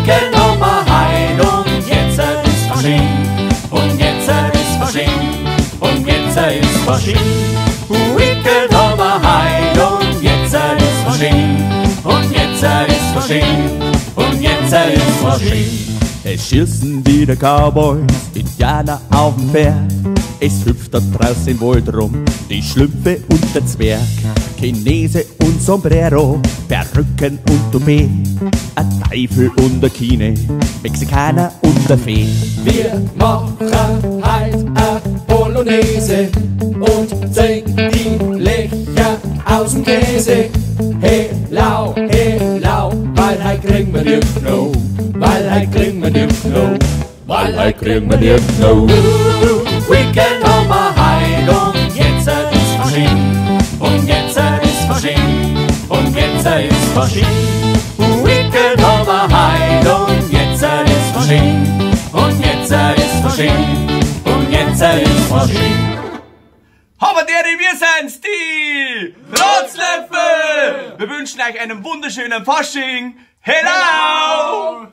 Weekend nochmal heim und jetzt ist Fasching. Und jetzt ist Fasching. Und jetzt ist Fasching. Weekend nochmal heim und jetzt ist Fasching. Und jetzt ist Fasching. Und jetzt ist Fasching. Es schießen wieder Cowboys, Indianer auf dem Pferd. Es hüpft da draußen im Wald rum, die Schlümpfe und der Zwerg. Chinese und Sombrero, Perücken und Toupet. Ein Teufel und der Kine, Mexikaner und der Fee. Wir machen halt a Bolognese und singen die Löcher aus dem Käse. Hey lau, weil halt kriegen wir die Know. Weil halt kriegen wir die Know. Weil halt kriegen wir die Know. Weekend nochmal heim und jetzt ist Fasching. Und jetzt ist Fasching. Und jetzt ist Fasching. Weekend nochmal heim und jetzt ist Fasching. Und jetzt ist Fasching. Und jetzt ist Fasching. Aber wir sind's, die Rotzlöffel! Wir wünschen euch einen wunderschönen Fasching. Hello!